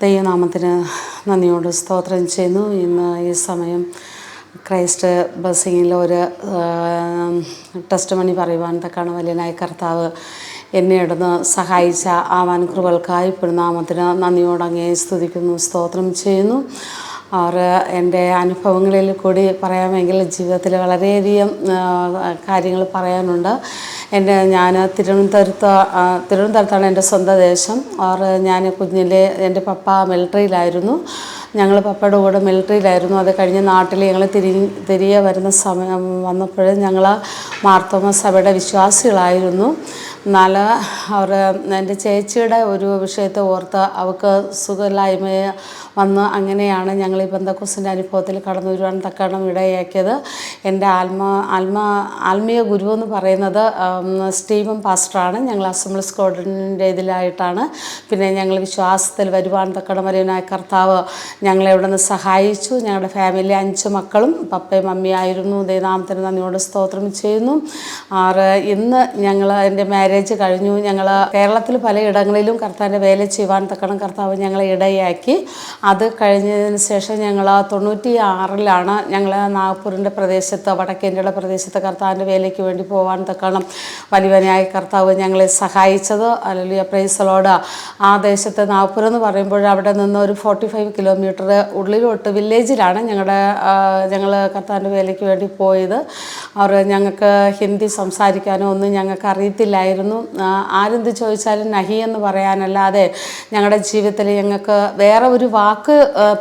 ദൈവനാമത്തിന് നന്ദിയോട് സ്തോത്രം ചെയ്യുന്നു. ഇന്ന് ഈ സമയം ക്രൈസ്റ്റ് ബസ്സിങ്ങിൽ ഒരു ടെസ്റ്റ് മണി പറയുവാൻ തക്കാണ് വലിയനായ കർത്താവ് എന്നെ ഇടന്ന് സഹായിച്ച ആ വൻകൃപകൾക്കായി നാമത്തിന് നന്ദിയോട് അങ്ങേ സ്തുതിക്കുന്നു, സ്തോത്രം ചെയ്യുന്നു. എൻ്റെ അനുഭവങ്ങളിൽ കൂടി പറയാമെങ്കിൽ ജീവിതത്തിൽ വളരെയധികം കാര്യങ്ങൾ പറയാനുണ്ട്. ഞാൻ തിരുവനന്തപുരത്താണ് എൻ്റെ സ്വന്തം ദേശം. ഞാൻ കുഞ്ഞിലെ എൻ്റെ പപ്പ മിലിട്ടറിയിലായിരുന്നു. ഞങ്ങൾ പപ്പയുടെ കൂടെ മിലിട്ടറിയിലായിരുന്നു. അത് കഴിഞ്ഞ് നാട്ടിൽ ഞങ്ങൾ തിരികെ വരുന്ന സമയം വന്നപ്പോൾ ഞങ്ങൾ മാർത്തോമ സഭയുടെ വിശ്വാസികളായിരുന്നു. എന്നാൽ എൻ്റെ ചേച്ചിയുടെ ഒരു വിഷയത്തെ ഓർത്ത് അവൾക്ക് സുഖമില്ലായ്മ വന്ന് അങ്ങനെയാണ് ഞങ്ങൾ ഈ പെന്തക്കോസ്തിൻ്റെ അനുഭവത്തിൽ കടന്നു വരുവാൻ തക്കണം ഇടയാക്കിയത്. എൻ്റെ ആത്മീയ ഗുരു എന്ന് പറയുന്നത് സ്റ്റീവൻ പാസ്റ്ററാണ്. ഞങ്ങൾ അസംബ്ലീസ് കോഡിൻ്റെ ഇതിലായിട്ടാണ്. പിന്നെ ഞങ്ങൾ വിശ്വാസത്തിൽ വരുവാൻ തക്കണം വലിയനായ കർത്താവ് ഞങ്ങളെ ഇവിടെ നിന്ന് സഹായിച്ചു. ഞങ്ങളുടെ ഫാമിലി 5 മക്കളും പപ്പയും മമ്മിയായിരുന്നു. ദൈവനാമത്തിന് നന്ദിയോട് സ്തോത്രം ചെയ്യുന്നു. ഇന്ന് എൻ്റെ മാരേജ് കഴിഞ്ഞു. ഞങ്ങൾ കേരളത്തിൽ പലയിടങ്ങളിലും കർത്താവിൻ്റെ വേല ചെയ്യുവാൻ തക്കണം കർത്താവ് ഞങ്ങളെ ഇടയാക്കി. അത് കഴിഞ്ഞതിന് ശേഷം ഞങ്ങൾ 96 ഞങ്ങൾ നാഗ്പൂരിൻ്റെ പ്രദേശത്ത്, വടക്കേ ഇന്ത്യയുടെ പ്രദേശത്ത് കർത്താവിൻ്റെ വേലയ്ക്ക് വേണ്ടി പോകാൻ തക്കണം വലിയവനായ കർത്താവ് ഞങ്ങളെ സഹായിച്ചത്. അല്ലെങ്കിൽ പ്രൈസ് ദി ലോർഡ്. ആ ദേശത്ത് നാഗ്പൂർ എന്ന് പറയുമ്പോൾ അവിടെ നിന്ന് ഒരു 45 കിലോമീറ്റർ ഉള്ളിലോട്ട് വില്ലേജിലാണ് ഞങ്ങൾ കർത്താവിൻ്റെ വേലയ്ക്ക് വേണ്ടി പോയത്. ഞങ്ങൾക്ക് ഹിന്ദി സംസാരിക്കാനോ ഒന്നും ഞങ്ങൾക്ക് അറിയത്തില്ലായിരുന്നു. ആരെന്ത് ചോദിച്ചാലും നഹി എന്ന് പറയാനല്ലാതെ ഞങ്ങളുടെ ജീവിതത്തിൽ ഞങ്ങൾക്ക് വേറെ ഒരു വാക്ക്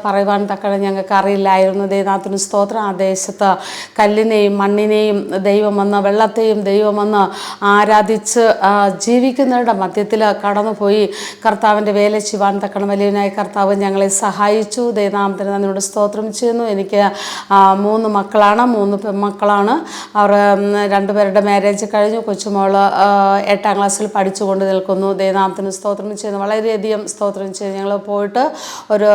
പറയുവാൻ തക്കണം ഞങ്ങൾക്ക് അറിയില്ലായിരുന്നു. ദൈവനാമത്തിന് സ്തോത്രം. ആ ദേശത്ത് കല്ലിനെയും മണ്ണിനെയും ദൈവമെന്ന്, വെള്ളത്തെയും ദൈവമെന്ന് ആരാധിച്ച് ജീവിക്കുന്നവരുടെ മധ്യത്തിൽ കടന്നുപോയി കർത്താവിൻ്റെ വേല ചെയ്യുവാൻ തക്കണം വലിയവനായ കർത്താവ് ഞങ്ങളെ സഹായിച്ചു. ദൈവനാമത്തിന് നന്ദിയോട് സ്തോത്രം ചെയ്യുന്നു. എനിക്ക് 3 മക്കളാണ്, 3 പെൺമക്കളാണ്. അവർ 2 പേരുടെ മാരേജ് കഴിഞ്ഞു. കൊച്ചുമോള് 8ാം ക്ലാസ്സിൽ പഠിച്ചുകൊണ്ട് നിൽക്കുന്നു. ദൈവനാമത്തിന് സ്തോത്രം ചെയ്യുന്നു. വളരെയധികം സ്തോത്രം ചെയ്യുന്നു. ഞങ്ങൾ പോയിട്ട് ഒരു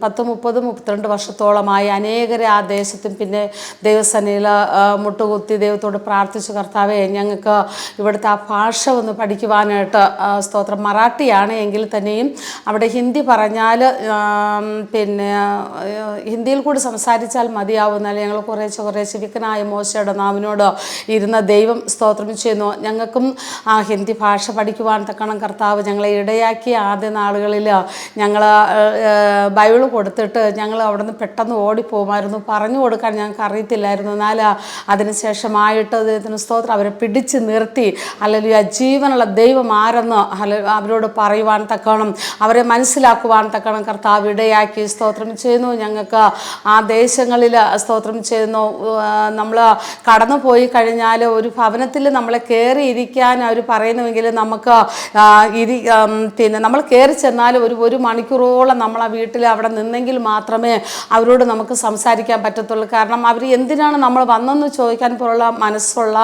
10-32 വർഷത്തോളമായി അനേകരെ ആ ദേശത്തും പിന്നെ ദൈവസന്നിധിയിൽ മുട്ടുകുത്തി ദൈവത്തോട് പ്രാർത്ഥിച്ചു, കർത്താവേ ഞങ്ങൾക്ക് ഇവിടുത്തെ ആ ഭാഷ ഒന്ന് പഠിക്കുവാനായിട്ട്. സ്തോത്രം. മറാഠിയാണ് എങ്കിൽ തന്നെയും അവിടെ ഹിന്ദി പറഞ്ഞാൽ പിന്നെ ഹിന്ദിയിൽ കൂടി സംസാരിച്ചാൽ മതിയാവുന്നാൽ ഞങ്ങൾ കുറേശ്ശെ വിക്കനായ മോശയുടെ നാവിനോട് ഇരുന്ന ദൈവം സ്തോത്രം ചെയ്യുന്നു. ഞങ്ങൾക്കും ആ ഹിന്ദി ഭാഷ പഠിക്കുവാൻ തക്കണം കർത്താവ് ഞങ്ങളെ ഇടയാക്കി. ആദ്യ നാളുകളിൽ ഞങ്ങൾ ബൈബിൾ കൊടുത്തിട്ട് ഞങ്ങൾ അവിടെ നിന്ന് പെട്ടെന്ന് ഓടിപ്പോകുമായിരുന്നു. പറഞ്ഞു കൊടുക്കാൻ ഞങ്ങൾക്ക് അറിയത്തില്ലായിരുന്നു. എന്നാൽ അതിനുശേഷമായിട്ട് ദൈവത്തിന് സ്തോത്രം അവരെ പിടിച്ച് നിർത്തി അല്ലെങ്കിൽ ജീവനുള്ള ദൈവം ആരെന്ന് അവരോട് പറയുവാൻ തക്കണം, അവരെ മനസ്സിലാക്കുവാൻ തക്കണം കർത്താവ് ഇടയാക്കി. സ്തോത്രം ചെയ്യുന്നു. ഞങ്ങൾക്ക് ആ ദേശങ്ങളിൽ സ്തോത്രം ചെയ്യുന്നു. നമ്മൾ കടന്നു പോയി കഴിഞ്ഞാൽ ഒരു ഭവനത്തിൽ നമ്മളെ കയറി ഇരിക്കാൻ അവർ പറയുന്നുവെങ്കിൽ നമുക്ക് പിന്നെ നമ്മൾ കയറി ചെന്നാൽ ഒരു മണിക്കൂറോളം നമ്മൾ ആ വീട്ടിൽ അവിടെ നിന്നെങ്കിൽ മാത്രമേ അവരോട് നമുക്ക് സംസാരിക്കാൻ പറ്റത്തുള്ളൂ. കാരണം അവർ എന്തിനാണ് നമ്മൾ വന്നെന്ന് ചോദിക്കാൻ പോലുള്ള മനസ്സുള്ള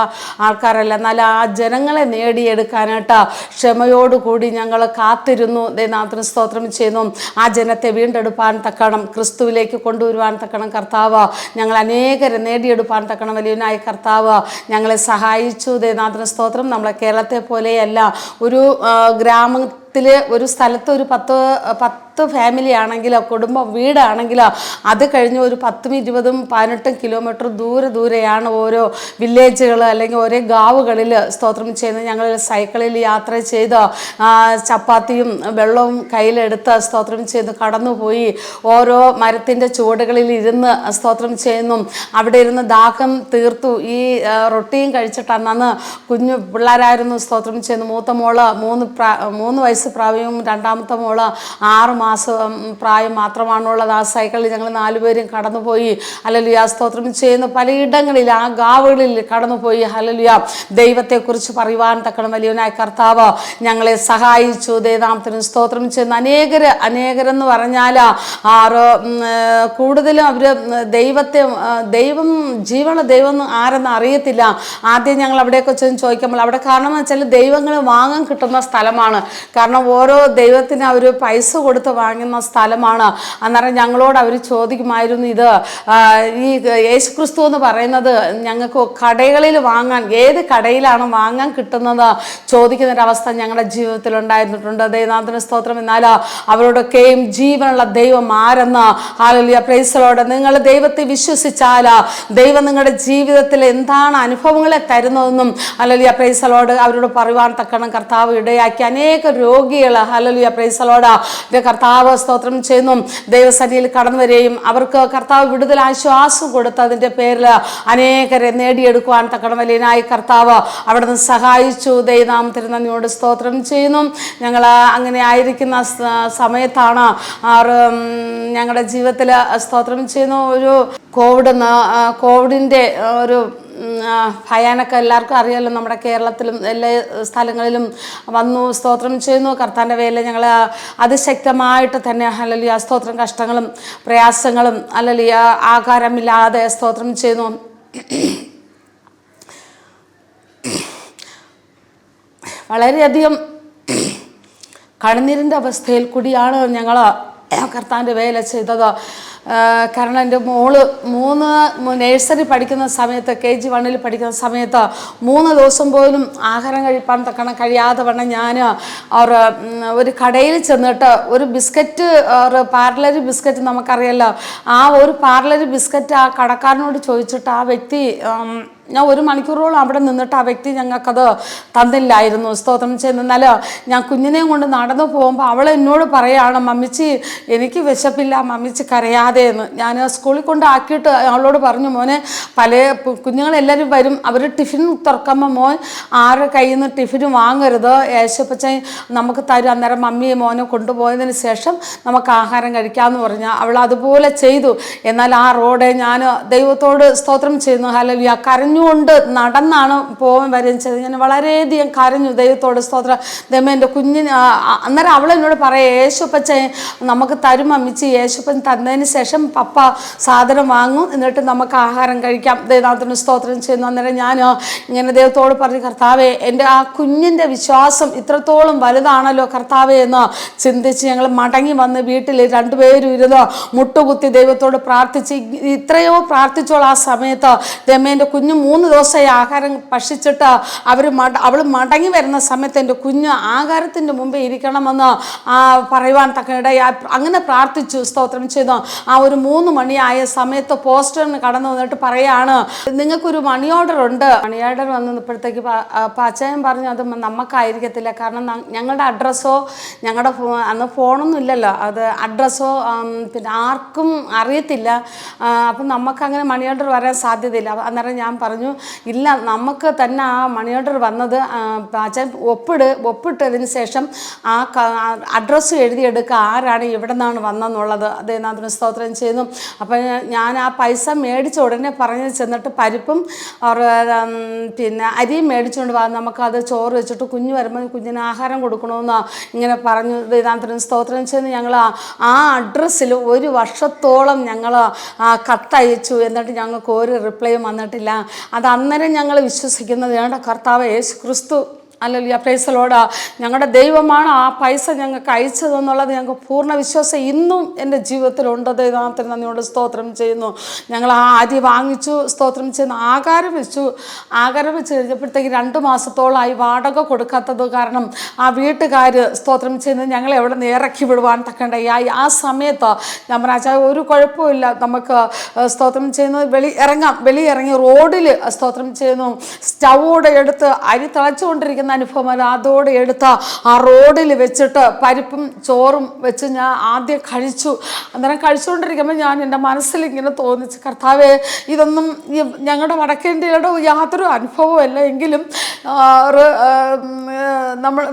ആൾക്കാരല്ല. എന്നാൽ ആ ജനങ്ങളെ നേടിയെടുക്കാനായിട്ട് ക്ഷമയോടുകൂടി ഞങ്ങൾ കാത്തിരുന്നു. ദൈവനാമത്തിന് സ്തോത്രം ചെയ്യുന്നു. ആ ജനത്തെ വീണ്ടെടുപ്പാൻ തക്കണം, ക്രിസ്തുവിലേക്ക് കൊണ്ടുവരുവാൻ തക്കണം കർത്താവ് ഞങ്ങൾ അനേകരെ നേടിയെടുപ്പാൻ തക്കണം വലിയവനായ കർത്താവ് ഞങ്ങളെ സഹായിച്ചു. ദൈവനാമത്തിന് സ്തോത്രം. നമ്മളെ കേരളത്തെ പോലെയല്ല. ഒരു ഒരു സ്ഥലത്ത് ഒരു 10 ഫാമിലി ആണെങ്കിലോ കുടുംബം വീടാണെങ്കിലോ അത് കഴിഞ്ഞ് ഒരു 10, 20, 18 കിലോമീറ്റർ ദൂരെയാണ് ഓരോ വില്ലേജുകൾ അല്ലെങ്കിൽ ഓരോ ഗാവുകളിൽ സ്തോത്രം ചെയ്യുന്നത്. ഞങ്ങൾ സൈക്കിളിൽ യാത്ര ചെയ്ത് ചപ്പാത്തിയും വെള്ളവും കയ്യിലെടുത്ത് സ്തോത്രം ചെയ്ത് കടന്നുപോയി ഓരോ മരത്തിൻ്റെ ചുവടുകളിൽ ഇരുന്ന് സ്തോത്രം ചെയ്യുന്നു. അവിടെ ഇരുന്ന് ദാഹം തീർത്തു. ഈ റൊട്ടിയും കഴിച്ചിട്ട് അന്ന് കുഞ്ഞു പിള്ളേരായിരുന്നു സ്തോത്രം ചെയ്യുന്നു. മൂത്ത മോള് 3 വയസ്സ് പ്രായവും രണ്ടാമത്തെ മോള് 6 മാസം പ്രായം മാത്രമാണുള്ളത്. ആ സൈക്കിളിൽ ഞങ്ങൾ 4 പേരും കടന്നുപോയി. ഹല്ലേലൂയ. സ്തോത്രം ചെയ്യുന്ന പലയിടങ്ങളിൽ ആ ഗാവുകളിൽ കടന്നുപോയി. ഹല്ലേലൂയ. ദൈവത്തെക്കുറിച്ച് പറയുവാൻ തക്കണം വലിയവനായ കർത്താവ് ഞങ്ങളെ സഹായിച്ചു. ദൈവനാമത്തിന് സ്തോത്രം ചെയ്യുന്ന അനേകരെന്ന് പറഞ്ഞാൽ കൂടുതലും അവർ ദൈവം ജീവനുള്ള ദൈവം ആരെന്ന് അറിയത്തില്ല. ആദ്യം ഞങ്ങൾ അവിടെയൊക്കെ ചെന്ന് ചോദിക്കുമ്പോൾ അവിടെ കാരണം എന്ന് വെച്ചാൽ ദൈവങ്ങൾ വാങ്ങാൻ കിട്ടുന്ന സ്ഥലമാണ്. കാരണം കാരണം ഓരോ ദൈവത്തിന് അവർ പൈസ കൊടുത്ത് വാങ്ങുന്ന സ്ഥലമാണ്. അന്നേരം ഞങ്ങളോട് അവർ ചോദിക്കുമായിരുന്നു, ഇത് ഈ യേശുക്രിസ്തു എന്ന് പറയുന്നത് ഞങ്ങൾക്ക് കടകളിൽ വാങ്ങാൻ, ഏത് കടയിലാണ് വാങ്ങാൻ കിട്ടുന്നത് ചോദിക്കുന്നൊരവസ്ഥ ഞങ്ങളുടെ ജീവിതത്തിൽ ഉണ്ടായിരുന്നിട്ടുണ്ട്. ദൈവനാഥന് സ്തോത്രം. എന്നാൽ അവരോടൊക്കെയും ജീവനുള്ള ദൈവം ആരെന്ന്, ഹല്ലേലൂയ, പ്രൈസ് ദി ലോർഡ്, നിങ്ങൾ ദൈവത്തെ വിശ്വസിച്ചാൽ ദൈവം നിങ്ങളുടെ ജീവിതത്തിൽ എന്താണ് അനുഭവങ്ങളെ തരുന്നതെന്നും, ഹല്ലേലൂയ, പ്രൈസ് ദി ലോർഡ്, അവരോട് പറയുവാൻ തക്കണം കർത്താവ് ഇടയാക്കി. അനേക രോഗികൾ, ഹല്ലേലൂയ, പ്രൈസ് ദി ലോർഡ്, കർത്താവ് സ്തോത്രം ചെയ്യുന്നു ദൈവസന്നിധിയിൽ കടന്നു വരികയും അവർക്ക് കർത്താവ് വിടുതൽ ആശ്വാസം കൊടുത്തതിൻ്റെ പേരിൽ അനേകരെ നേടിയെടുക്കുവാൻ തക്കണം വലിയനായി കർത്താവ് അവിടെ നിന്ന് സഹായിച്ചു. ദൈവനാമത്തിന് നന്ദിയോട് സ്തോത്രം ചെയ്യുന്നു. ഞങ്ങൾ അങ്ങനെ ആയിരിക്കുന്ന സമയത്താണ് ഞങ്ങളുടെ ജീവിതത്തിൽ സ്തോത്രം ചെയ്യുന്നു ഒരു കോവിഡിൻ്റെ ഒരു ഭയാനൊക്കെ എല്ലാവർക്കും അറിയാമല്ലോ. നമ്മുടെ കേരളത്തിലും എല്ലാ സ്ഥലങ്ങളിലും വന്നു. സ്തോത്രം ചെയ്യുന്നു കർത്താൻ്റെ വേല ഞങ്ങൾ അതിശക്തമായിട്ട് തന്നെ, ഹല്ലേലൂയ, സ്തോത്രം, കഷ്ടങ്ങളും പ്രയാസങ്ങളും, ഹല്ലേലൂയ, ആകാരമില്ലാതെ സ്തോത്രം ചെയ്യുന്നു. വളരെയധികം കണ്ണീരിൻ്റെ അവസ്ഥയിൽ കൂടിയാണ് ഞങ്ങൾ കർത്താൻ്റെ വേല ചെയ്തത്. കാരണം എൻ്റെ മോള് നഴ്സറി പഠിക്കുന്ന സമയത്ത്, KG1 പഠിക്കുന്ന സമയത്ത് 3 ദിവസം പോലും ആഹാരം കഴിപ്പാൻ തക്കണം കഴിയാതെ വണ്ണം ഞാൻ ഒരു കടയിൽ ചെന്നിട്ട് ഒരു ബിസ്ക്കറ്റ്, ഒരു പാർലറി ബിസ്ക്കറ്റ്, നമുക്കറിയാമല്ലോ, ആ ഒരു പാർലറി ബിസ്ക്കറ്റ് ആ കടക്കാരനോട് ചോദിച്ചിട്ട് ആ വ്യക്തി, ഞാൻ 1 മണിക്കൂറോളം അവിടെ നിന്നിട്ട് ആ വ്യക്തി ഞങ്ങൾക്കത് തന്നില്ലായിരുന്നു. സ്തോത്രം ചെയ്യുന്നാൽ ഞാൻ കുഞ്ഞിനെയും കൊണ്ട് നടന്നു പോകുമ്പോൾ അവൾ എന്നോട് പറയുകയാണ്, മമ്മിച്ചി എനിക്ക് വിശപ്പില്ല, മമ്മിച്ചി കരയാതെ എന്ന്. ഞാൻ സ്കൂളിൽ കൊണ്ടാക്കിയിട്ട് അവളോട് പറഞ്ഞു, മോനെ, പല കുഞ്ഞുങ്ങളെല്ലാവരും വരും, അവർ ടിഫിൻ തുറക്കുമ്പോൾ മോൻ ആരുടെ കയ്യിൽ നിന്ന് ടിഫിൻ വാങ്ങരുത്, യേശുപ്പച്ചൻ നമുക്ക് തരും, അന്നേരം മമ്മിയെ മോനെ കൊണ്ടുപോയതിന് ശേഷം നമുക്ക് ആഹാരം കഴിക്കാമെന്ന് പറഞ്ഞാൽ അവൾ അതുപോലെ ചെയ്തു. എന്നാൽ ആ റോഡ് ഞാൻ ദൈവത്തോട് സ്തോത്രം ചെയ്യുന്നു, ഹല്ലേലൂയ, കരഞ്ഞുകൊണ്ട് നടന്നാണ് പോകാൻ വരികയും ചെയ്തത്. ഞാൻ വളരെയധികം കരഞ്ഞു ദൈവത്തോട് സ്തോത്രം. ദൈവമേ, എൻ്റെ കുഞ്ഞിന്, അന്നേരം അവൾ എന്നോട് പറയാം, യേശുപ്പച്ചൻ നമുക്ക് തരും അമ്മിച്ചി, യേശുപ്പൻ തന്നതിന് ശേഷം പപ്പ സാധനം വാങ്ങും, എന്നിട്ട് നമുക്ക് ആഹാരം കഴിക്കാം. ദൈവത്തിന് സ്തോത്രം ചെയ്യുന്നു. അന്നേരം ഞാൻ ഇങ്ങനെ ദൈവത്തോട് പറഞ്ഞു, കർത്താവേ, എൻ്റെ ആ കുഞ്ഞിൻ്റെ വിശ്വാസം ഇത്രത്തോളം വലുതാണല്ലോ കർത്താവേ എന്ന് ചിന്തിച്ച് ഞങ്ങൾ മടങ്ങി വന്ന് വീട്ടിൽ 2 പേരും ഇരുന്ന് മുട്ടുകുത്തി ദൈവത്തോട് പ്രാർത്ഥിച്ച്, ഇത്രയോ പ്രാർത്ഥിച്ചോളൂ. ആ സമയത്ത് ദൈവമേ, എൻ്റെ കുഞ്ഞ് 3 ദിവസമായി ആഹാരം ഭക്ഷിച്ചിട്ട് അവൾ മടങ്ങി വരുന്ന സമയത്ത് എൻ്റെ കുഞ്ഞ് ആഹാരത്തിൻ്റെ മുമ്പേ ഇരിക്കണമെന്ന് പറയുവാൻ തക്കനിടയാ. അങ്ങനെ പ്രാർത്ഥിച്ചു, സ്തോത്രം ചെയ്തു. ആ ഒരു 3 മണിയായ സമയത്ത് പോസ്റ്ററിന് കടന്നു വന്നിട്ട് പറയാണ്, നിങ്ങൾക്കൊരു മണി ഓർഡർ ഉണ്ട്. മണി ഓർഡർ വന്നപ്പോഴത്തേക്ക് പാച്ചയൻ പറഞ്ഞു, അത് നമുക്കായിരിക്കത്തില്ല, കാരണം ഞങ്ങളുടെ അഡ്രസ്സോ, ഞങ്ങളുടെ അന്ന് ഫോണൊന്നും ഇല്ലല്ലോ, അത് അഡ്രസ്സോ പിന്നെ ആർക്കും അറിയത്തില്ല, അപ്പം നമുക്കങ്ങനെ മണി ഓർഡർ വരാൻ സാധ്യതയില്ല. അന്നേരം ഞാൻ പറഞ്ഞു, ഇല്ല, നമുക്ക് തന്നെ ആ മണി ഓർഡർ വന്നത് പാച്ചൻ ഒപ്പിട്ടതിന് ശേഷം ആ അഡ്രസ്സ് എഴുതിയെടുക്കുക, ആരാണ് എവിടെ നിന്നാണ് വന്നെന്നുള്ളത്. അദ്ദേഹത്തിന് സ്തോത്രം ചെയ്യുന്നു. അപ്പം ഞാൻ ആ പൈസ മേടിച്ച ഉടനെ പറഞ്ഞ് ചെന്നിട്ട് പരിപ്പും പിന്നെ അരിയും മേടിച്ചുകൊണ്ട് വന്ന് നമുക്കത് ചോറ് വെച്ചിട്ട് കുഞ്ഞ് വരുമ്പോൾ കുഞ്ഞിന് ആഹാരം കൊടുക്കണമെന്ന് ഇങ്ങനെ പറഞ്ഞു. ദൈവത്തിന് സ്തോത്രം ചെയ്യുന്നു. ഞങ്ങൾ ആ അഡ്രസ്സിൽ 1 വർഷത്തോളം ഞങ്ങൾ കത്തയച്ചു, എന്നിട്ട് ഞങ്ങൾക്ക് ഒരു റിപ്ലൈയും വന്നിട്ടില്ല. അത് അന്നേരം ഞങ്ങൾ വിശ്വസിക്കുന്നത്, ഞങ്ങളുടെ കർത്താവ് യേശു ക്രിസ്തു, ഹല്ലേലൂയ, പ്രൈസ് ദി ലോർഡ്, ഞങ്ങളുടെ ദൈവമാണ് ആ പൈസ ഞങ്ങൾക്ക് അയച്ചതെന്നുള്ളത് ഞങ്ങൾക്ക് പൂർണ്ണ വിശ്വാസം ഇന്നും എൻ്റെ ജീവിതത്തിലുണ്ട്. ദൈവത്തിന് നന്ദിയോട് സ്തോത്രം ചെയ്യുന്നു. ഞങ്ങൾ ആ അരി വാങ്ങിച്ചു, സ്തോത്രം ചെയ്യുന്നു. ആഹാരം വെച്ച് കഴിഞ്ഞപ്പോഴത്തേക്ക് 2 മാസത്തോളമായി വാടക കൊടുക്കാത്തത് കാരണം ആ വീട്ടുകാർ സ്തോത്രം ചെയ്യുന്നത് ഞങ്ങളെ എവിടെ നിന്ന് ഇറക്കി വിടുവാൻ തക്കണ്ടായി. ആ സമയത്ത് ഞാൻ പറഞ്ഞാൽ ഒരു കുഴപ്പമില്ല, നമുക്ക് സ്തോത്രം ചെയ്യുന്നത് വെളിയിറങ്ങി റോഡിൽ സ്തോത്രം ചെയ്യുന്നു, സ്റ്റൗവോടെ എടുത്ത് അരി തിളച്ചുകൊണ്ടിരിക്കുന്ന അനുഭവമല്ല, അതോടെ എടുത്ത് ആ റോഡിൽ വെച്ചിട്ട് പരിപ്പും ചോറും വെച്ച് ഞാൻ ആദ്യം കഴിച്ചു. അന്നേരം കഴിച്ചുകൊണ്ടിരിക്കുമ്പോൾ ഞാൻ എൻ്റെ മനസ്സിൽ ഇങ്ങനെ തോന്നിച്ച്, കർത്താവേ, ഇതൊന്നും ഞങ്ങളുടെ വടക്കേ ഇന്ത്യയുടെ യാതൊരു അനുഭവമല്ല, എങ്കിലും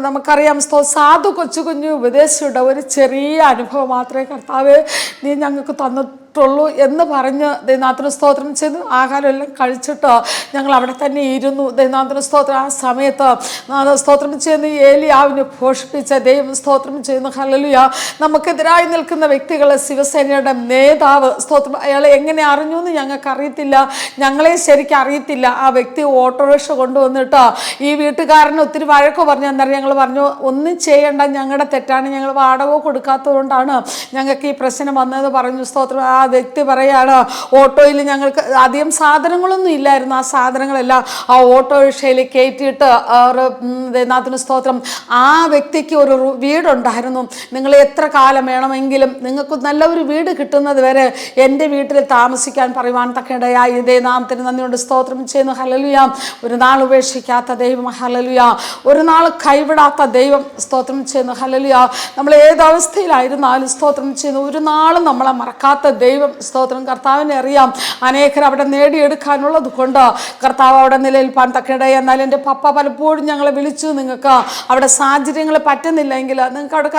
നമുക്കറിയാം സാധു കൊച്ചു കുഞ്ഞു ഉപദേശിയുടെ ഒരു ചെറിയ അനുഭവം മാത്രമേ കർത്താവേ നീ ഞങ്ങൾക്ക് ുള്ളൂ എന്ന് പറഞ്ഞ് ദൈവനാഥന് സ്തോത്രം ചെയ്തു. ആഹാരം എല്ലാം കഴിച്ചിട്ട് ഞങ്ങൾ അവിടെ തന്നെ ഇരുന്നു. ദൈവനാഥന് സ്തോത്രം. ആ സമയത്ത് സ്തോത്രം ചെയ്യുന്ന ഏലിയാവിനെ പോഷിപ്പിച്ച ദൈവം സ്തോത്രം ചെയ്യുന്നു. ഹല്ലേലൂയ. നമുക്കെതിരായി നിൽക്കുന്ന വ്യക്തികൾ, ശിവസേനയുടെ നേതാവ് സ്തോത്രം, അയാളെ എങ്ങനെ അറിഞ്ഞു എന്ന് ഞങ്ങൾക്ക് അറിയത്തില്ല, ഞങ്ങളെ ശരിക്കും അറിയത്തില്ല. ആ വ്യക്തി ഓട്ടോറിക്ഷ കൊണ്ടുവന്നിട്ട് ഈ വീട്ടുകാരന് ഒത്തിരി വഴക്ക് പറഞ്ഞു. അന്നേരം ഞങ്ങൾ പറഞ്ഞു, ഒന്നും ചെയ്യേണ്ട, ഞങ്ങളുടെ തെറ്റാണ്, ഞങ്ങൾ വാടക കൊടുക്കാത്തതുകൊണ്ടാണ് ഞങ്ങൾക്ക് ഈ പ്രശ്നം വന്നതെന്ന് പറഞ്ഞു. സ്തോത്രം. ആ വ്യക്തി പറയാണ്, ഓട്ടോയിൽ ഞങ്ങൾക്ക് അധികം സാധനങ്ങളൊന്നും ഇല്ലായിരുന്നു. ആ സാധനങ്ങളെല്ലാം ആ ഓട്ടോറിക്ഷയിൽ കയറ്റിയിട്ട് ദൈവനാഥന് സ്തോത്രം, ആ വ്യക്തിക്ക് ഒരു വീടുണ്ടായിരുന്നു. നിങ്ങൾ എത്ര കാലം വേണമെങ്കിലും നിങ്ങൾക്ക് നല്ല ഒരു വീട് കിട്ടുന്നത് വരെ എൻ്റെ വീട്ടിൽ താമസിക്കാൻ പറയുവാൻ തക്കയിടയായി. ദൈവനാമത്തിന് നന്ദിയുണ്ട്. സ്തോത്രം ചെയ്യുന്നു. ഹല്ലേലൂയ. ഒരു നാൾ ഉപേക്ഷിക്കാത്ത ദൈവം. ഹല്ലേലൂയ. ഒരു നാൾ കൈവിടാത്ത ദൈവം. സ്തോത്രം ചെയ്യുന്നു. ഹല്ലേലൂയ. നമ്മൾ ഏതവസ്ഥയിലായിരുന്നാലും സ്തോത്രം ചെയ്യുന്നു, ഒരു നാളും നമ്മളെ മറക്കാത്ത ദൈവം. സ്തോത്രം. കർത്താവിനെ അറിയാം, അനേകർ അവിടെ നേടിയെടുക്കാനുള്ളത് കൊണ്ട് കർത്താവ് അവിടെ നിലനിൽപ്പാൻ തക്കയിടയായി. എന്നാൽ എൻ്റെ പപ്പ പലപ്പോഴും ഞങ്ങളെ വിളിച്ചു, നിങ്ങൾക്ക് അവിടെ സാഹചര്യങ്ങൾ പറ്റുന്നില്ലെങ്കിൽ, നിങ്ങൾക്ക് അവിടെ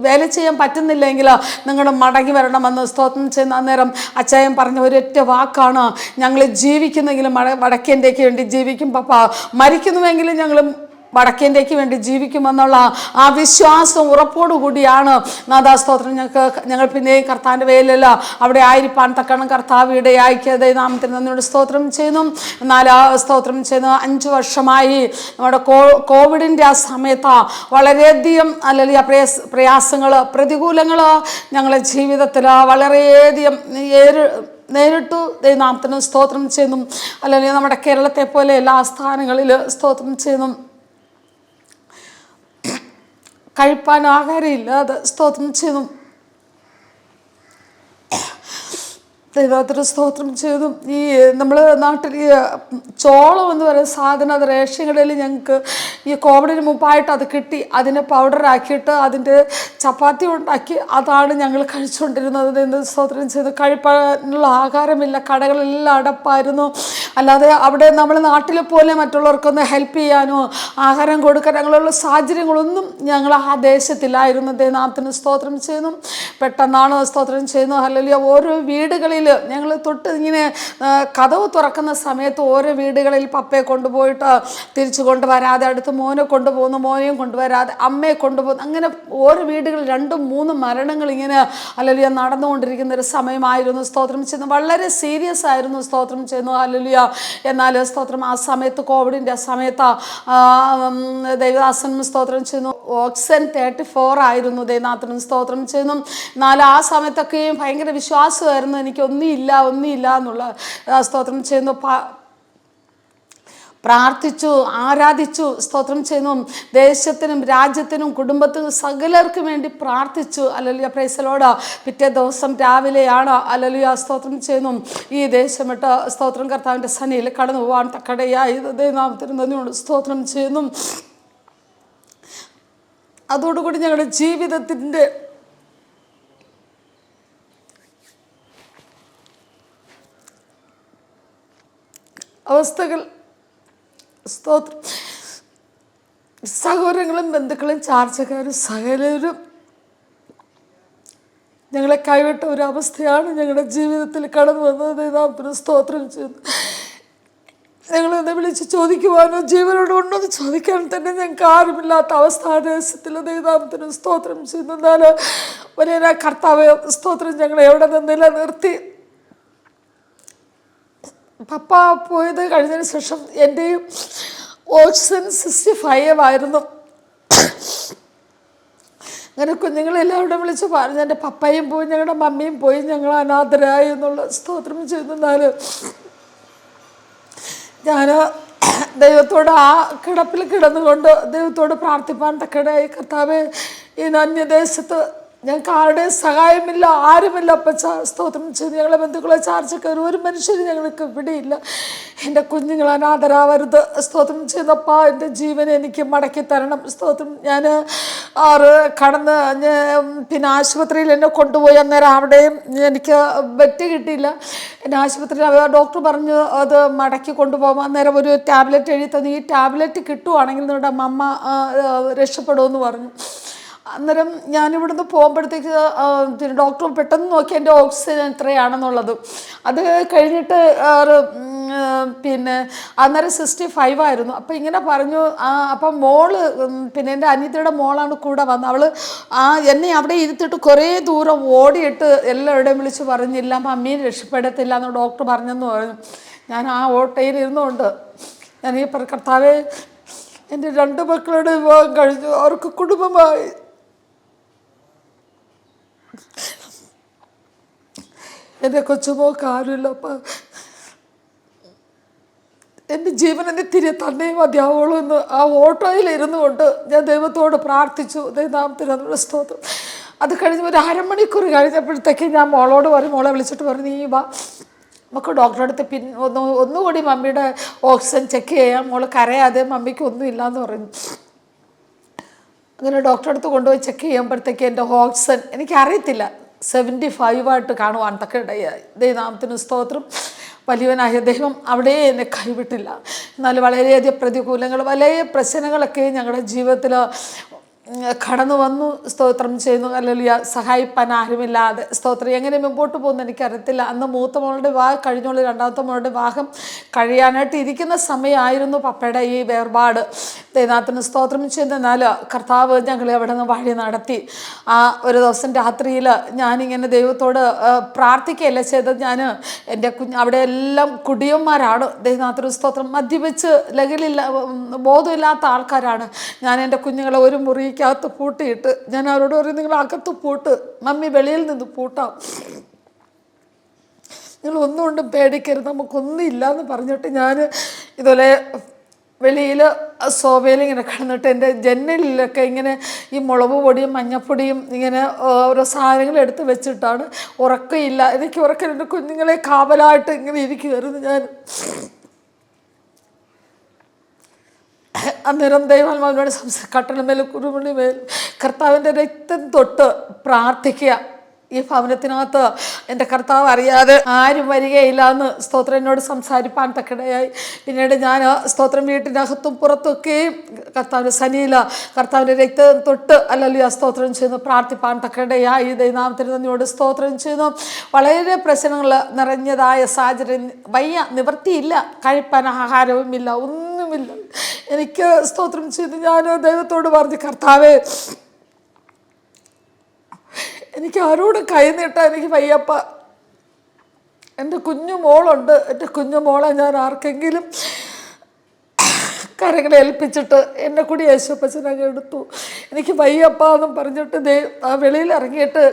വേല ചെയ്യാൻ പറ്റുന്നില്ലെങ്കിൽ നിങ്ങൾ മടങ്ങി വരണമെന്ന് സ്തോത്രം ചെയ്യുന്ന അന്നേരം അച്ചായൻ പറഞ്ഞ ഒരൊറ്റ വാക്കാണ്, ഞങ്ങൾ ജീവിക്കുന്നെങ്കിലും വടക്കേന്ത്യക്ക് വേണ്ടി ജീവിക്കും പപ്പ, മരിക്കുന്നുവെങ്കിലും ഞങ്ങൾ വടക്കേന്ത്യക്ക് വേണ്ടി ജീവിക്കുമെന്നുള്ള ആ വിശ്വാസം ഉറപ്പോടുകൂടിയാണ് നാദാസ്തോത്രം ഞങ്ങൾ പിന്നെയും കർത്താവിൻ്റെ വേലല്ല അവിടെ ആയിരിക്കാൻ തക്കണം കർത്താവ് ഇടയാക്കിയത്. നാമത്തിന് നന്ദിയോട് സ്തോത്രം ചെയ്യുന്നു. എന്നാൽ സ്തോത്രം ചെയ്യുന്നു, 5 വർഷമായി നമ്മുടെ കോവിഡിൻ്റെ ആ സമയത്ത് വളരെയധികം അല്ലെങ്കിൽ പ്രയാസങ്ങൾ, പ്രതികൂലങ്ങൾ ഞങ്ങളുടെ ജീവിതത്തിൽ വളരെയധികം നേരിട്ടു. ദൈവനാമത്തിന് സ്തോത്രം ചെയ്യുന്നു. അല്ലെങ്കിൽ നമ്മുടെ കേരളത്തെ പോലെ എല്ലാ സ്ഥാനങ്ങളിൽ സ്തോത്രം ചെയ്യുന്നു, കഴിപ്പാൻ ആഹാരമില്ലാതെ സ്തോത്രം ചെയ്യുന്നു. ദൈവത്തിന് സ്തോത്രം ചെയ്തു. ഈ നമ്മൾ നാട്ടിൽ ഈ ചോളം എന്ന് പറയുന്ന സാധനം, അത് റേഷൻ കടയിൽ ഞങ്ങൾക്ക് ഈ കോവിഡിന് മുമ്പായിട്ട് അത് കിട്ടി. അതിനെ പൗഡറാക്കിയിട്ട് അതിൻ്റെ ചപ്പാത്തി ഉണ്ടാക്കി അതാണ് ഞങ്ങൾ കഴിച്ചുകൊണ്ടിരുന്നത്. എന്ത് സ്തോത്രം ചെയ്തു. കഴിപ്പാനുള്ള ആഹാരമില്ല, കടകളെല്ലാം അടപ്പായിരുന്നു. അല്ലാതെ അവിടെ നമ്മൾ നാട്ടിലെ പോലെ മറ്റുള്ളവർക്കൊന്ന് ഹെൽപ്പ് ചെയ്യാനോ ആഹാരം കൊടുക്കാൻ അങ്ങനെയുള്ള സാഹചര്യങ്ങളൊന്നും ഞങ്ങൾ ആ ദേശത്തില്ലായിരുന്നു. ദൈവനാമത്തിന് സ്തോത്രം ചെയ്യുന്നു. പെട്ടെന്നാണ് സ്തോത്രം ചെയ്യുന്നു. ഹല്ലേലൂയ. ഓരോ വീടുകളിൽ ഞങ്ങൾ തൊട്ട് ഇങ്ങനെ കതവ് തുറക്കുന്ന സമയത്ത് ഓരോ വീടുകളിൽ പപ്പയെ കൊണ്ടുപോയിട്ട് തിരിച്ചു കൊണ്ടുവരാതെ, അടുത്ത് മോനെ കൊണ്ടുപോകുന്നു, മോനെയും കൊണ്ടുവരാതെ അമ്മയെ കൊണ്ടുപോകുന്നു, അങ്ങനെ ഓരോ വീടുകളിൽ 2-3 മരണങ്ങൾ ഇങ്ങനെ ഹല്ലേലൂയ നടന്നുകൊണ്ടിരിക്കുന്ന ഒരു സമയമായിരുന്നു. സ്തോത്രം ചെയ്യുന്നു. വളരെ സീരിയസ് ആയിരുന്നു. സ്തോത്രം ചെയ്യുന്നു. ഹല്ലേലൂയ. എന്നാൽ സ്തോത്രം ആ സമയത്ത്, കോവിഡിൻ്റെ ആ സമയത്ത് ദൈവദാസൻ സ്തോത്രം ചെയ്യുന്നു, ഓക്സിജൻ 34 ആയിരുന്നു. ദൈവനാഥനും സ്തോത്രം ചെയ്യുന്നു. എന്നാൽ ആ സമയത്തൊക്കെയും ഭയങ്കര വിശ്വാസമായിരുന്നു, എനിക്ക് ഒന്നുമില്ല എന്നുള്ള സ്തോത്രം ചെയ്യുന്നു. പ്രാർത്ഥിച്ചു, ആരാധിച്ചു. സ്തോത്രം ചെയ്യുന്നു. ദേശത്തിനും രാജ്യത്തിനും കുടുംബത്തിനും സകലർക്കും വേണ്ടി പ്രാർത്ഥിച്ചു. ഹല്ലേലൂയ. Praise the Lord. പിറ്റേ ദിവസം രാവിലെയാണ് ഹല്ലേലൂയ സ്തോത്രം ചെയ്യുന്നു ഈ ദേശം വിട്ട് സ്തോത്രം കർത്താവിൻ്റെ സന്നിധിയിൽ കടന്നു പോകാൻ തക്കടയായി. ദൈവനാമത്തിന് നന്ദിയുണ്ട്. സ്തോത്രം ചെയ്യുന്നു. അതോടുകൂടി ഞങ്ങളുടെ ജീവിതത്തിൻ്റെ അവസ്ഥകൾ സ്തോത്രം, സഹോദരങ്ങളും ബന്ധുക്കളും ചാർച്ചക്കാരും സകലരും ഞങ്ങളെ കൈവിട്ട ഒരവസ്ഥയാണ് ഞങ്ങളുടെ ജീവിതത്തിൽ കടന്നു വന്നത്. ദൈവത്തിന് സ്തോത്രം ചെയ്യുന്നു. ഞങ്ങളെന്നെ വിളിച്ച് ചോദിക്കുവാനോ ജീവനോട് ഉണ്ടോ എന്ന് ചോദിക്കാൻ തന്നെ ഞങ്ങൾക്ക് ആരുമില്ലാത്ത അവസ്ഥാദേശത്തിൽ ദൈവത്തിന് സ്തോത്രം ചെയ്യുന്നു. എന്നാൽ ഒരേ കർത്താവ് സ്തോത്രം ഞങ്ങളെ എവിടെ നിന്ന് നിലനിർത്തി. പപ്പ പോയത് കഴിഞ്ഞതിന് ശേഷം എൻ്റെയും ഓക്സിജൻ 65 ആയിരുന്നു. അങ്ങനെ കുഞ്ഞുങ്ങളെല്ലാവരും വിളിച്ച് പറഞ്ഞു, എൻ്റെ പപ്പയും പോയി, ഞങ്ങളുടെ മമ്മിയും പോയി, ഞങ്ങൾ അനാഥരായി എന്നുള്ള സ്തോത്രം ചെയ്യുന്നാൽ ഞാൻ ദൈവത്തോട് ആ കിടപ്പിൽ കിടന്നുകൊണ്ട് ദൈവത്തോട് പ്രാർത്ഥിപ്പാൻ തക്കടയായി. കർത്താവേ, ഈ അന്യദേശത്ത് ഞങ്ങൾക്ക് ആരുടെയും സഹായമില്ല, ആരുമില്ല അപ്പച്ച. സ്തോത്രം ചെയ്ത് ഞങ്ങളെ ബന്ധുക്കളെ ചാർച്ചക്കാർ ഒരു മനുഷ്യരും ഞങ്ങൾക്ക് ഇവിടെയില്ല. എൻ്റെ കുഞ്ഞുങ്ങൾ അനാഥരാവരുത്. സ്തോത്രം ചെയ്തപ്പാ, എൻ്റെ ജീവനെ എനിക്ക് മടക്കി തരണം. സ്തോത്രം. ഞാൻ കടന്ന് പിന്നെ ആശുപത്രിയിൽ എന്നെ കൊണ്ടുപോയി. അന്നേരം അവിടെയും എനിക്ക് ബെറ്റ് കിട്ടിയില്ല. എന്നെ ആശുപത്രിയിൽ ഡോക്ടർ പറഞ്ഞു അത് മടക്കി കൊണ്ടുപോകാം. അന്നേരം ഒരു ടാബ്ലറ്റ് എഴുതി തന്നു, ഈ ടാബ്ലറ്റ് കിട്ടുവാണെങ്കിൽ നിങ്ങളുടെ മമ്മ രക്ഷപ്പെടുമെന്ന് പറഞ്ഞു. അന്നേരം ഞാനിവിടുന്ന് പോകുമ്പോഴത്തേക്ക് പിന്നെ ഡോക്ടർ പെട്ടെന്ന് നോക്കി എൻ്റെ ഓക്സിജൻ എത്രയാണെന്നുള്ളത്. അത് കഴിഞ്ഞിട്ട് പിന്നെ അന്നേരം 65 ആയിരുന്നു. അപ്പം ഇങ്ങനെ പറഞ്ഞു. അപ്പം മോള് പിന്നെ എൻ്റെ അനിയത്തിയുടെ മോളാണ് കൂടെ വന്നത്. അവൾ എന്നെ അവിടെ ഇരുത്തിയിട്ട് കുറേ ദൂരം ഓടിയിട്ട് എല്ലാവരുടെയും വിളിച്ച് പറഞ്ഞില്ല, മമ്മീനെ രക്ഷപ്പെടത്തില്ല എന്ന് ഡോക്ടർ പറഞ്ഞെന്ന് പറഞ്ഞു. ഞാൻ ആ ഓട്ടയിൽ ഇരുന്നുകൊണ്ട് ഞാൻ ഈ കർത്താവേ, എൻ്റെ 2 മക്കളുടെ വിവാഹം കഴിഞ്ഞു, അവർക്ക് കുടുംബമായി, എൻ്റെ കൊച്ചുമോക്ക് ആരുമില്ല. അപ്പം എൻ്റെ ജീവനെ തിരികെ തന്നെ മതിയാവുള്ളൂ എന്ന് ആ ഓട്ടോയിൽ ഇരുന്നു കൊണ്ട് ഞാൻ ദൈവത്തോട് പ്രാർത്ഥിച്ചു. ദൈവനാമത്തിന് സ്തോത്രം. അത് കഴിഞ്ഞ് ഒരു അരമണിക്കൂർ കഴിഞ്ഞപ്പോഴത്തേക്ക് ഞാൻ മോളോട് പറഞ്ഞു, മോളെ വിളിച്ചിട്ട് പറഞ്ഞു, നീ വാ, നമുക്ക് ഡോക്ടറെ അടുത്ത് ഒന്നുകൂടി മമ്മിയുടെ ഓക്സിജൻ ചെക്ക് ചെയ്യാം, മോള് കരയാതെ, മമ്മിക്ക് ഒന്നും ഇല്ലയെന്ന് പറഞ്ഞു. അങ്ങനെ ഡോക്ടറെ അടുത്ത് കൊണ്ടുപോയി ചെക്ക് ചെയ്യുമ്പോഴത്തേക്ക് എൻ്റെ ഓക്സിജൻ എനിക്കറിയത്തില്ല 75 കാണുവാൻ തക്ക ഇടയായി. ദൈവനാമത്തിന് സ്തോത്രം. വലിയവനായ ദൈവം അവിടെ എന്നെ കൈവിട്ടില്ല. എന്നാൽ വളരെയധികം പ്രതികൂലങ്ങൾ, വലിയ പ്രശ്നങ്ങളൊക്കെ ഞങ്ങളുടെ ജീവിതത്തിൽ കടന്നു വന്നു. സ്തോത്രം ചെയ്യുന്നു. ഹല്ലേലൂയ. സഹായിപ്പാൻ ആരുമില്ലാതെ സ്തോത്രം എങ്ങനെ മുമ്പോട്ട് പോകുന്നു എനിക്കറിയത്തില്ല. അന്ന് മൂത്ത മോളുടെ വിവാഹം കഴിഞ്ഞോളൂ, രണ്ടാമത്തെ മോളുടെ വിവാഹം കഴിയാനായിട്ട് ഇരിക്കുന്ന സമയമായിരുന്നു പപ്പയുടെ ഈ വേർപാട്. ദൈവത്തിന് സ്തോത്രം ചെയ്യുന്നാൽ കർത്താവ് ഞങ്ങളെ അവിടെ നിന്ന് വഴി നടത്തി. ആ ഒരു ദിവസം രാത്രിയിൽ ഞാനിങ്ങനെ ദൈവത്തോട് പ്രാർത്ഥിക്കുകയല്ല ചെയ്തത്. ഞാൻ എൻ്റെ അവിടെ എല്ലാം കുടിയന്മാരാണ്. ദൈവത്തിന് സ്തോത്രം. മദ്യപിച്ച് ലഹരിയില്ല, ബോധമില്ലാത്ത ആൾക്കാരാണ്. ഞാൻ എൻ്റെ കുഞ്ഞുങ്ങളെ ഒരു മുറിക്കകത്ത് പൂട്ടിയിട്ട് ഞാൻ അവരോട് പറയും, നിങ്ങൾ അകത്ത് പൂട്ട്, മമ്മി വെളിയിൽ നിന്ന് പൂട്ടാം, നിങ്ങൾ ഒന്നുകൊണ്ടും പേടിക്കരുത്, നമുക്കൊന്നും ഇല്ലയെന്ന് പറഞ്ഞിട്ട് ഞാൻ ഇതുപോലെ വെളിയിൽ സോഫയിൽ ഇങ്ങനെ കിടന്നിട്ട് എൻ്റെ ജനലിലൊക്കെ ഇങ്ങനെ ഈ മുളക് പൊടിയും മഞ്ഞപ്പൊടിയും ഇങ്ങനെ ഓരോ സാധനങ്ങൾ എടുത്ത് വെച്ചിട്ടാണ്. ഉറക്കമില്ല, എനിക്ക് ഉറക്കം, എൻ്റെ കുഞ്ഞുങ്ങളെ കാവലായിട്ട് ഇങ്ങനെ ഇരിക്കുമായിരുന്നു ഞാൻ. അന്നേരം ദൈവാത്മാവിനോട് കട്ടളമേൽ കുറുമണിമേൽ കർത്താവിൻ്റെ രക്തം തൊട്ട് പ്രാർത്ഥിക്കുക. ഈ ഭവനത്തിനകത്ത് എൻ്റെ കർത്താവ് അറിയാതെ ആരും വരികയില്ല എന്ന് സ്തോത്രം എന്നോട് സംസാരിപ്പാൻ തക്കടയായി. പിന്നീട് ഞാൻ സ്തോത്രം വീട്ടിനകത്തും പുറത്തൊക്കെയും കർത്താവിൻ്റെ സനിയില കർത്താവിൻ്റെ രക്തം തൊട്ട് ഹല്ലേലൂയ സ്തോത്രം ചെയ്യുന്നു, പ്രാർത്ഥിപ്പാൻ തക്കടയായി. ദൈവനാമത്തിന് നന്ദിയോട് സ്തോത്രം ചെയ്യുന്നു. വളരെ പ്രശ്നങ്ങൾ നിറഞ്ഞതായ സാഹചര്യം, വയ്യ, നിവൃത്തിയില്ല, കഴിപ്പാൻ ആഹാരവുമില്ല, ഒന്നുമില്ല. എനിക്ക് സ്തോത്രം ചെയ്ത് ഞാൻ ദൈവത്തോട് പറഞ്ഞു, കർത്താവേ, എനിക്ക് ആരോടും കൈ നീട്ടാൻ എനിക്ക് വയ്യപ്പ. എൻ്റെ കുഞ്ഞു മോളുണ്ട്, എൻ്റെ കുഞ്ഞു മോളെ ഞാൻ ആർക്കെങ്കിലും കരങ്ങളെ ഏൽപ്പിച്ചിട്ട് എന്നെ കൂടി യേശുപ്പച്ചനങ്ങ് എടുത്തു. എനിക്ക് വയ്യപ്പ എന്നും പറഞ്ഞിട്ട് വെളിയിൽ ഇറങ്ങിയിട്ട്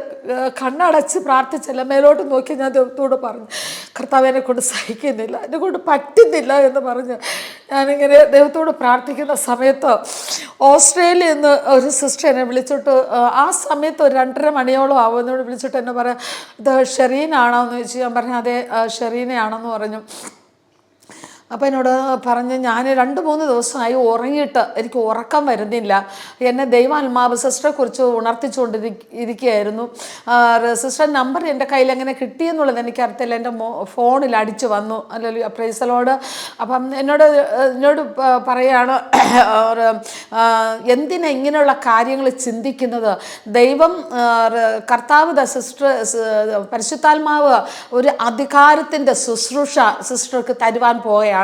കണ്ണടച്ച് പ്രാർത്ഥിച്ചില്ല, മേലോട്ട് നോക്കി ഞാൻ ദൈവത്തോട് പറഞ്ഞു, കർത്താവ് എന്നെ കൊണ്ട് സഹിക്കുന്നില്ല, എന്നെ കൊണ്ട് പറ്റുന്നില്ല എന്ന് പറഞ്ഞ് ഞാനിങ്ങനെ ദൈവത്തോട് പ്രാർത്ഥിക്കുന്ന സമയത്ത് ഓസ്ട്രേലിയയിൽ നിന്ന് ഒരു സിസ്റ്റർ എന്നെ വിളിച്ചിട്ട്, ആ സമയത്ത് ഒരു 2:30 മണിയോളം ആവും, എന്നോട് വിളിച്ചിട്ട് എന്നെ പറയാം, ഇത് ഷെറീനാണോ എന്ന് ചോദിച്ചു. ഞാൻ പറഞ്ഞു, അതെ ഷെറീനയാണെന്ന് പറഞ്ഞു. അപ്പോൾ എന്നോട് പറഞ്ഞ്, ഞാൻ 2-3 ദിവസമായി ഉറങ്ങിയിട്ട് എനിക്ക് ഉറക്കം വരുന്നില്ല, എന്നെ ദൈവാത്മാവ് സിസ്റ്ററെക്കുറിച്ച് ഉണർത്തിച്ചുകൊണ്ടിരിക്കുകയായിരുന്നു. സിസ്റ്റർ നമ്പർ എൻ്റെ കയ്യിൽ എങ്ങനെ കിട്ടിയെന്നുള്ളത് എനിക്കറിയത്തില്ല, എൻ്റെ ഫോണിൽ അടിച്ചു വന്നു. അല്ലെങ്കിൽ പ്രൈസ് ലോർഡ്. അപ്പം എന്നോട് പറയുകയാണ്, എന്തിനാ ഇങ്ങനെയുള്ള കാര്യങ്ങൾ ചിന്തിക്കുന്നത്, ദൈവം കർത്താവ് സിസ്റ്റർ പരിശുദ്ധാത്മാവ് ഒരു അധികാരത്തിൻ്റെ ശുശ്രൂഷ സിസ്റ്റർക്ക് തരുവാൻ പോവുകയാണെന്ന്.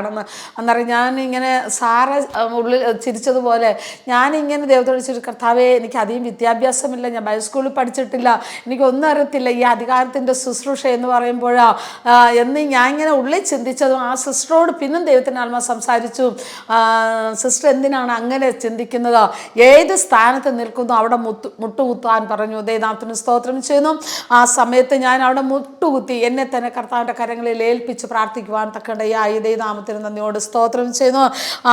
അന്നേരം ഞാനിങ്ങനെ സാറ് ഉള്ളിൽ ചിരിച്ചതുപോലെ ഞാനിങ്ങനെ ദൈവത്തോട് ചോദിച്ചു, കർത്താവേ, എനിക്ക് അധികം വിദ്യാഭ്യാസമില്ല, ഞാൻ ബൈസ്കൂളിൽ പഠിച്ചിട്ടില്ല, എനിക്കൊന്നും അറിയത്തില്ല, ഈ അധികാരത്തിൻ്റെ ശുശ്രൂഷ എന്ന് പറയുമ്പോഴാ എന്ന് ഞാൻ ഇങ്ങനെ ഉള്ളിൽ ചിന്തിച്ചതും ആ സിസ്റ്ററോട് പിന്നും ദൈവത്തിൻ്റെ ആത്മാവ് സംസാരിച്ചു. സിസ്റ്റർ എന്തിനാണ് അങ്ങനെ ചിന്തിക്കുന്നത്, ഏത് സ്ഥാനത്ത് നിൽക്കുന്നു അവിടെ മുട്ടുകുത്താൻ പറഞ്ഞു. ദൈവനാമത്തിന് സ്തോത്രം ചെയ്യുന്നു. ആ സമയത്ത് ഞാൻ അവിടെ മുട്ടുകുത്തി എന്നെ തന്നെ കർത്താവിൻ്റെ കരങ്ങളിൽ ഏൽപ്പിച്ച് പ്രാർത്ഥിക്കുവാൻ തക്കടയായി. ദൈവനാമത്തിന് നന്ദിയോട് സ്തോത്രം ചെയ്യുന്നു.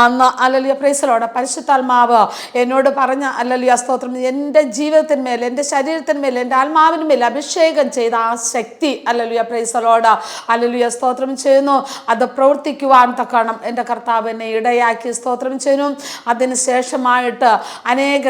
അന്ന് ഹല്ലേലൂയ പ്രൈസ് ദി ലോർഡ് പരിശുദ്ധാത്മാവ് എന്നോട് പറഞ്ഞ ഹല്ലേലൂയ സ്തോത്രം, എൻ്റെ ജീവിതത്തിന്മേൽ, എൻ്റെ ശരീരത്തിന്മേൽ, എൻ്റെ ആത്മാവിന്മേൽ അഭിഷേകം ചെയ്ത ആ ശക്തി hallelujah praise the lord hallelujah സ്തോത്രം ചെയ്യുന്നു, അത് പ്രവർത്തിക്കുവാൻ തക്കണം എൻ്റെ കർത്താവ് എന്നെ ഇടയാക്കി. സ്തോത്രം ചെയ്യുന്നു. അതിന് ശേഷമായിട്ട് അനേക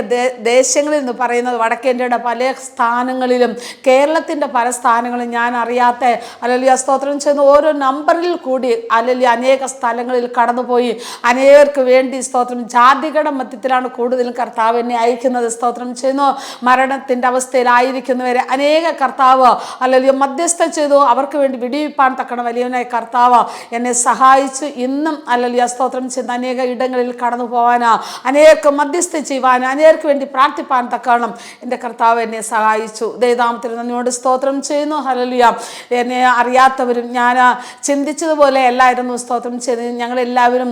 ദേശങ്ങളിൽ നിന്ന് പറയുന്നത് വടക്കേന്ത്യയുടെ പല സ്ഥാനങ്ങളിലും കേരളത്തിൻ്റെ പല സ്ഥാനങ്ങളും ഞാൻ അറിയാത്ത ഹല്ലേലൂയ സ്തോത്രം ചെയ്യുന്നു ഓരോ നമ്പറിൽ കൂടി ഹല്ലേലൂയ അനേക സ്ഥലങ്ങളിൽ കടന്നുപോയി അനേകർക്ക് വേണ്ടി സ്തോത്രം ജാതികളുടെ മധ്യത്തിലാണ് കൂടുതലും കർത്താവ് എന്നെ അയക്കുന്നത്. സ്തോത്രം ചെയ്യുന്നു. മരണത്തിൻ്റെ അവസ്ഥയിലായിരിക്കുന്നവരെ അനേക കർത്താവ് അല്ലെങ്കിൽ മധ്യസ്ഥം ചെയ്തു. അവർക്ക് വേണ്ടി വിടിവിപ്പാൻ തക്കണം വലിയവനായ കർത്താവ് എന്നെ സഹായിച്ചു. ഇന്നും അല്ലെങ്കിൽ സ്തോത്രം ചെയ്യുന്ന അനേക ഇടങ്ങളിൽ കടന്നു പോകാനാ, അനേകർക്ക് മധ്യസ്ഥം ചെയ്യുവാൻ, അനേകർക്ക് വേണ്ടി പ്രാർത്ഥിപ്പാൻ തക്കണം എൻ്റെ കർത്താവ് എന്നെ സഹായിച്ചു. ദൈവനാമത്തിൽ നന്ദിയോട് സ്തോത്രം ചെയ്യുന്നു. ഹല്ലേലൂയ. എന്നെ അറിയാത്തവരും ഞാൻ ചിന്തിച്ചതുപോലെ അല്ലായിരുന്നു സ്തോത്രം ചെയ്ത് ഞങ്ങളെല്ലാവരും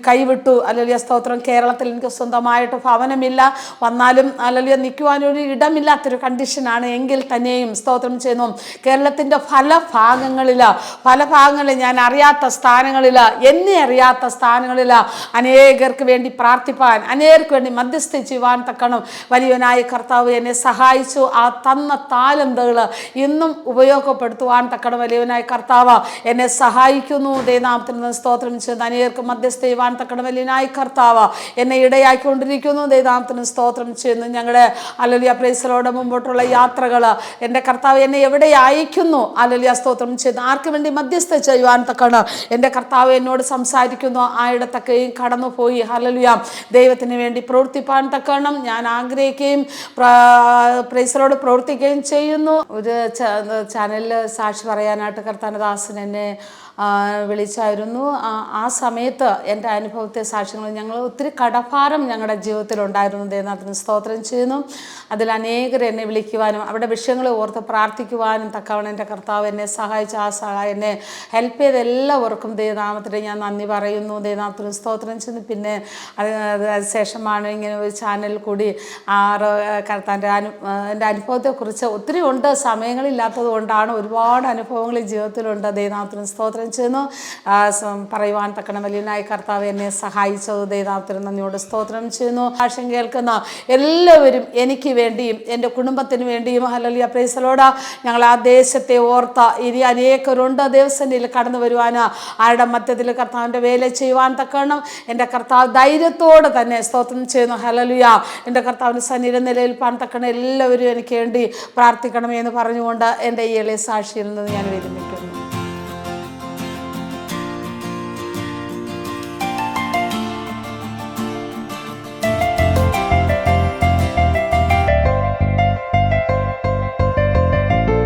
കൈവിട്ടു. ഹല്ലേലൂയ സ്തോത്രം. കേരളത്തിൽ എനിക്ക് സ്വന്തമായിട്ട് ഭവനമില്ല, വന്നാലും ഹല്ലേലൂയ നിൽക്കുവാനൊരു ഇടമില്ലാത്തൊരു കണ്ടീഷനാണ്. എങ്കിൽ തന്നെയും സ്തോത്രം ചെയ്യുന്നു കേരളത്തിൻ്റെ പല ഭാഗങ്ങളിൽ ഞാൻ അറിയാത്ത സ്ഥാനങ്ങളിൽ, എന്നെ അറിയാത്ത സ്ഥാനങ്ങളിൽ അനേകർക്ക് വേണ്ടി പ്രാർത്ഥിപ്പാൻ, അനേകർക്ക് വേണ്ടി മധ്യസ്ഥം ചെയ്യുവാൻ തക്കണം വലിയവനായ കർത്താവ് എന്നെ സഹായിച്ചു. ആ തന്ന താലന്തുകൾ ഇന്നും ഉപയോഗപ്പെടുത്തുവാൻ തക്കണം വലിയവനായ കർത്താവ് എന്നെ സഹായിക്കുന്നു. ദൈവനാമത്തിൽ നിന്ന് സ്തോത്രം ചെയ്യുന്ന അനേകർക്ക് മധ്യസ്ഥ ചെയ്യുവാൻ തക്കണം വലിയവനായ കർത്താവ് എന്നെ ഇടയാക്കിക്കൊണ്ടിരിക്കുന്നു. ദൈവനാമത്തിന് സ്തോത്രം ചെയ്യുന്നു. ഞങ്ങളുടെ ഹല്ലേലൂയ പ്രൈസലോടെ മുമ്പോട്ടുള്ള യാത്രകൾ എൻ്റെ കർത്താവ് എന്നെ എവിടെ അയക്കുന്നു ഹല്ലേലൂയ സ്തോത്രം ചെയ്യുന്നു. ആർക്ക് വേണ്ടി മധ്യസ്ഥ ചെയ്യുവാൻ തക്കണം എൻ്റെ കർത്താവ് എന്നോട് സംസാരിക്കുന്നു. ആ ഇടത്തൊക്കെയും കടന്നുപോയി ഹല്ലേലൂയ ദൈവത്തിന് വേണ്ടി പ്രവർത്തിപ്പാൻ തക്കണം ഞാൻ ആഗ്രഹിക്കുകയും പ്രൈസലോട് പ്രവർത്തിക്കുകയും ചെയ്യുന്നു. ഒരു ചാനലിൽ സാക്ഷി പറയാനായിട്ട് കർത്താനദാസൻ എന്നെ വിളിച്ചായിരുന്നു. ആ സമയത്ത് എൻ്റെ അനുഭവത്തെ സാക്ഷ്യങ്ങൾ ഞങ്ങൾ ഒത്തിരി കടഭാരം ഞങ്ങളുടെ ജീവിതത്തിലുണ്ടായിരുന്നു. ദൈവനാമത്തിന് സ്തോത്രം ചെയ്യുന്നു. അതിൽ അനേകർ എന്നെ വിളിക്കുവാനും അവരുടെ വിഷയങ്ങൾ ഓർത്ത് പ്രാർത്ഥിക്കുവാനും തക്കവണ്ണം എൻ്റെ കർത്താവ് എന്നെ സഹായിച്ച ആ സഹായം എന്നെ ഹെൽപ്പ് ചെയ്ത എല്ലാവർക്കും ദൈവനാമത്തിന് ഞാൻ നന്ദി പറയുന്നു. ദൈവനാമത്തിന് സ്തോത്രം ചെയ്യുന്നു. പിന്നെ അതിനുശേഷമാണ് ഇങ്ങനെ ഒരു ചാനലിൽ കൂടി കർത്താൻ്റെ എൻ്റെ അനുഭവത്തെക്കുറിച്ച് ഒത്തിരി ഉണ്ട്. സമയങ്ങളില്ലാത്തത് കൊണ്ടാണ്. ഒരുപാട് അനുഭവങ്ങൾ ജീവിതത്തിലുണ്ട്. ദൈവനാമത്തിന് സ്തോത്രം ചെയ്യുന്നു. പറയുവാൻ തക്കണം വലിയനായ കർത്താവ് എന്നെ സഹായിച്ചത് ദൈവനാമത്തിന് നന്ദിയോട് സ്തോത്രം ചെയ്യുന്നു. ഭാഷ്യം കേൾക്കുന്ന എല്ലാവരും എനിക്ക് വേണ്ടിയും എൻ്റെ കുടുംബത്തിന് വേണ്ടിയും ഹല്ലേലൂയ പ്രൈസ് ദി ലോർഡ് ഞങ്ങൾ ആ ദേശത്തെ ഓർത്ത ഇനി അനേകരുണ്ട് ദേവസന്നിധിയിൽ കടന്നു വരുവാൻ, ആരുടെ മധ്യത്തിൽ കർത്താവിൻ്റെ വേല ചെയ്യുവാൻ തക്കണം എൻ്റെ കർത്താവ് ധൈര്യത്തോടെ തന്നെ സ്തോത്രം ചെയ്യുന്നു. ഹല്ലേലൂയ എൻ്റെ കർത്താവിൻ്റെ സന്നിധിയിൽ നിലനിൽപ്പാൻ തക്കണം എല്ലാവരും എനിക്ക് വേണ്ടി പ്രാർത്ഥിക്കണമേ എന്ന് പറഞ്ഞുകൊണ്ട് എൻ്റെ ഈ എളിയ സാക്ഷിയിൽ നിന്ന് ഞാൻ വിരമിക്കുന്നു.